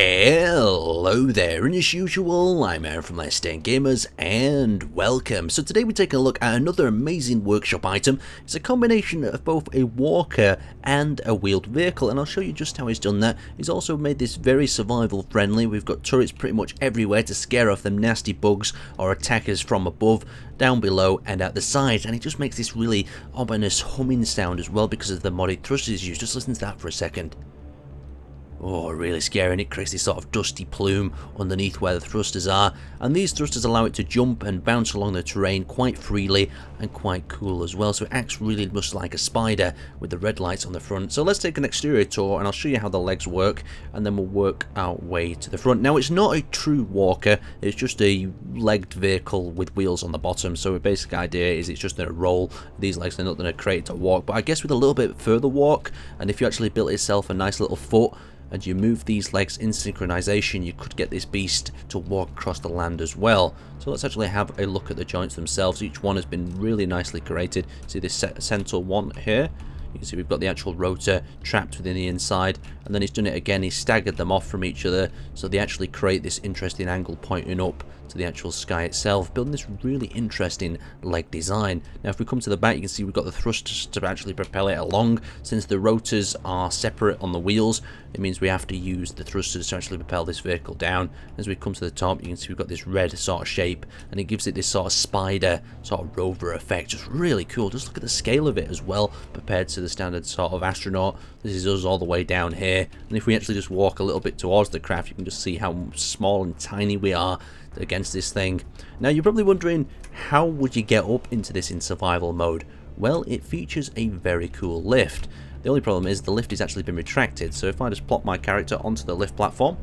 Hello there, and as usual, I'm Aaron from Let's Stay Gamers, and welcome. So today we're taking a look at another amazing workshop item. It's a combination of both a walker and a wheeled vehicle, and I'll show you just how he's done that. He's also made this very survival friendly. We've got turrets pretty much everywhere to scare off them nasty bugs or attackers from above, down below and at the sides, and it just makes this really ominous humming sound as well because of the modded thrusters used. Just listen to that for a second. Oh, really scary, and it creates this sort of dusty plume underneath where the thrusters are, and these thrusters allow it to jump and bounce along the terrain quite freely and quite cool as well, so it acts really much like a spider with the red lights on the front. So let's take an exterior tour and I'll show you how the legs work, and then we'll work our way to the front. Now, it's not a true walker, it's just a legged vehicle with wheels on the bottom, so the basic idea is it's just going to roll. These legs are not going to create to walk, but I guess with a little bit further walk, and if you actually built yourself a nice little foot and you move these legs in synchronization, you could get this beast to walk across the land as well. So let's actually have a look at the joints themselves. Each one has been really nicely created. See this central one here? You can see we've got the actual rotor trapped within the inside, and then he's done it again. He's staggered them off from each other, so they actually create this interesting angle pointing up to the actual sky itself, building this really interesting leg design. Now, if we come to the back, you can see we've got the thrusters to actually propel it along. Since the rotors are separate on the wheels, it means we have to use the thrusters to actually propel this vehicle down. As we come to the top, you can see we've got this red sort of shape, and it gives it this sort of spider, sort of rover effect. Just really cool. Just look at the scale of it as well, compared to the standard sort of astronaut. This is us all the way down here, and if we actually just walk a little bit towards the craft, you can just see how small and tiny we are against this thing. Now, you're probably wondering, how would you get up into this in survival mode? Well, it features a very cool lift. The only problem is the lift has actually been retracted, so if I just plop my character onto the lift platform,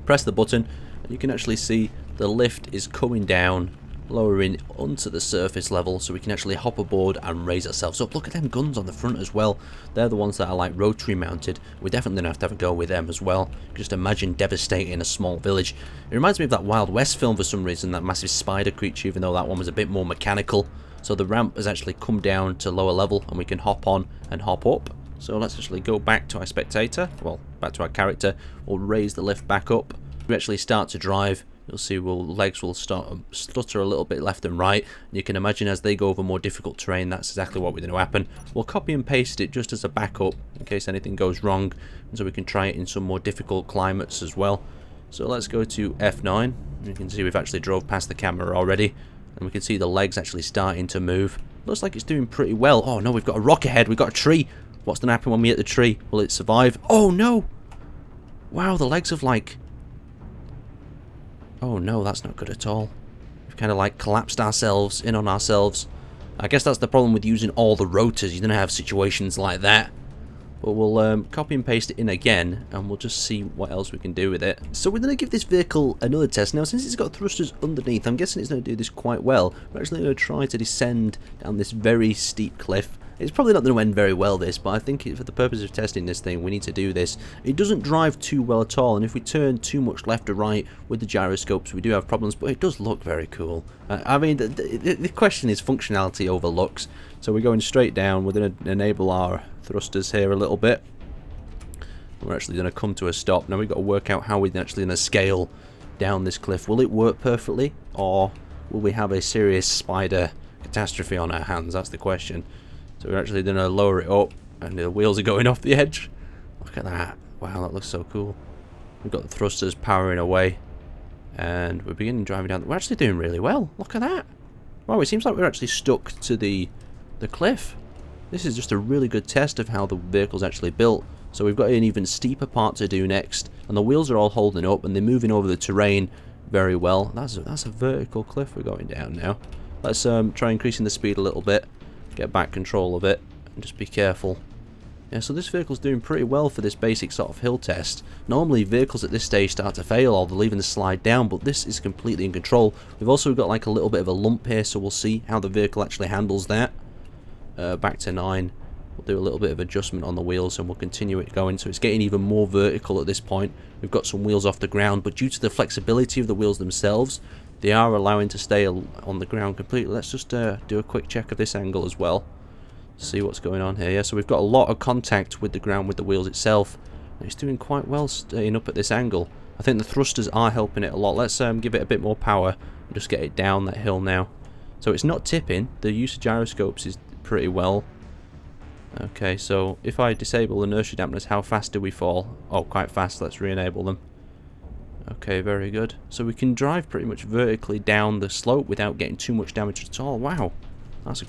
press the button, and you can actually see the lift is coming down, lowering onto the surface level, so we can actually hop aboard and raise ourselves up. Look at them guns on the front as well. They're the ones that are like rotary mounted. We're definitely going to have a go with them as well. Just imagine devastating a small village. It reminds me of that Wild West film for some reason, that massive spider creature, even though that one was a bit more mechanical. So the ramp has actually come down to lower level, and we can hop on and hop up. So let's actually go back to our spectator, well, back to our character. We'll raise the lift back up. We actually start to drive. You'll see legs will start to stutter a little bit left and right. And you can imagine as they go over more difficult terrain, that's exactly what we're going to happen. We'll copy and paste it just as a backup in case anything goes wrong, and so we can try it in some more difficult climates as well. So let's go to F9. You can see we've actually drove past the camera already, and we can see the legs actually starting to move. Looks like it's doing pretty well. Oh no, we've got a rock ahead. We've got a tree. What's going to happen when we hit the tree? Will it survive? Oh no! Wow, the legs have like... Oh no, that's not good at all. We've kind of like collapsed ourselves in on ourselves. I guess that's the problem with using all the rotors. You're going to have situations like that. But we'll copy and paste it in again, and we'll just see what else we can do with it. So we're going to give this vehicle another test. Now, since it's got thrusters underneath, I'm guessing it's going to do this quite well. We're actually going to try to descend down this very steep cliff. It's probably not going to end very well, this, but I think for the purpose of testing this thing, we need to do this. It doesn't drive too well at all, and if we turn too much left or right with the gyroscopes, we do have problems, but it does look very cool. I mean, the question is functionality over looks. So we're going straight down. We're going to enable our thrusters here a little bit. We're actually going to come to a stop. Now we've got to work out how we're actually going to scale down this cliff. Will it work perfectly, or will we have a serious spider catastrophe on our hands? That's the question. So we're actually going to lower it up, and the wheels are going off the edge. Look at that. Wow, that looks so cool. We've got the thrusters powering away, and we're beginning driving down. We're actually doing really well. Look at that. Wow, it seems like we're actually stuck to the cliff. This is just a really good test of how the vehicle's actually built. So we've got an even steeper part to do next, and the wheels are all holding up, and they're moving over the terrain very well. That's a vertical cliff we're going down now. Let's try increasing the speed a little bit. Get back control of it, and just be careful. Yeah, so this vehicle's doing pretty well for this basic sort of hill test. Normally vehicles at this stage start to fail, or they'll even slide down, but this is completely in control. We've also got like a little bit of a lump here, so we'll see how the vehicle actually handles that. Back to 9. We'll do a little bit of adjustment on the wheels, and we'll continue it going. So it's getting even more vertical at this point. We've got some wheels off the ground, but due to the flexibility of the wheels themselves, they are allowing to stay on the ground completely. Let's just do a quick check of this angle as well. See what's going on here. Yeah, so we've got a lot of contact with the ground with the wheels itself. It's doing quite well staying up at this angle. I think the thrusters are helping it a lot. Let's give it a bit more power and just get it down that hill now. So it's not tipping. The use of gyroscopes is pretty well. Okay, so if I disable inertia dampeners, how fast do we fall? Oh, quite fast. Let's re-enable them. Okay, very good. So we can drive pretty much vertically down the slope without getting too much damage at all. Wow, that's a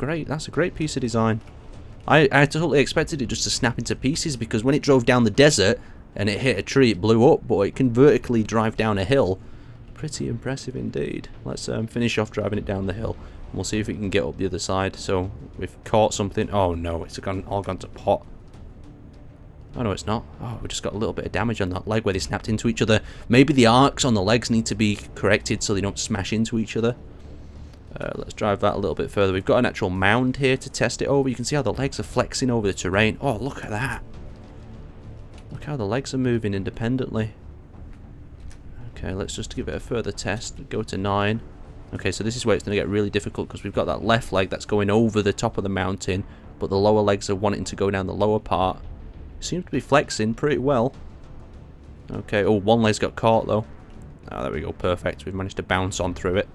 great piece of design. I totally expected it just to snap into pieces, because when it drove down the desert and it hit a tree, it blew up, but it can vertically drive down a hill. Pretty impressive indeed. Let's finish off driving it down the hill, and we'll see if we can get up the other side. So we've caught something. Oh no, it's all gone to pot. Oh no, it's not. Oh, we just got a little bit of damage on that leg where they snapped into each other. Maybe the arcs on the legs need to be corrected so they don't smash into each other. Let's drive that a little bit further. We've got an actual mound here to test it over. You can see how the legs are flexing over the terrain. Oh, look at that. Look how the legs are moving independently. Okay, let's just give it a further test. Go to 9. Okay, so this is where it's going to get really difficult, because we've got that left leg that's going over the top of the mountain, but the lower legs are wanting to go down the lower part. Seems to be flexing pretty well. Okay, oh, one leg's got caught though. Ah, there we go, perfect. We've managed to bounce on through it.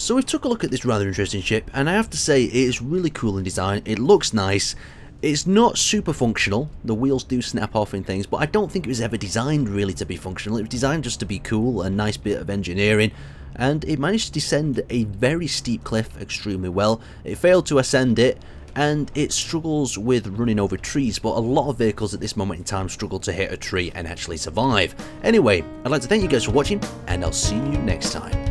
So we've took a look at this rather interesting ship, and I have to say it is really cool in design. It looks nice. It's not super functional. The wheels do snap off and things, but I don't think it was ever designed really to be functional. It was designed just to be cool, a nice bit of engineering, and it managed to descend a very steep cliff extremely well. It failed to ascend it, and it struggles with running over trees, but a lot of vehicles at this moment in time struggle to hit a tree and actually survive. Anyway, I'd like to thank you guys for watching, and I'll see you next time.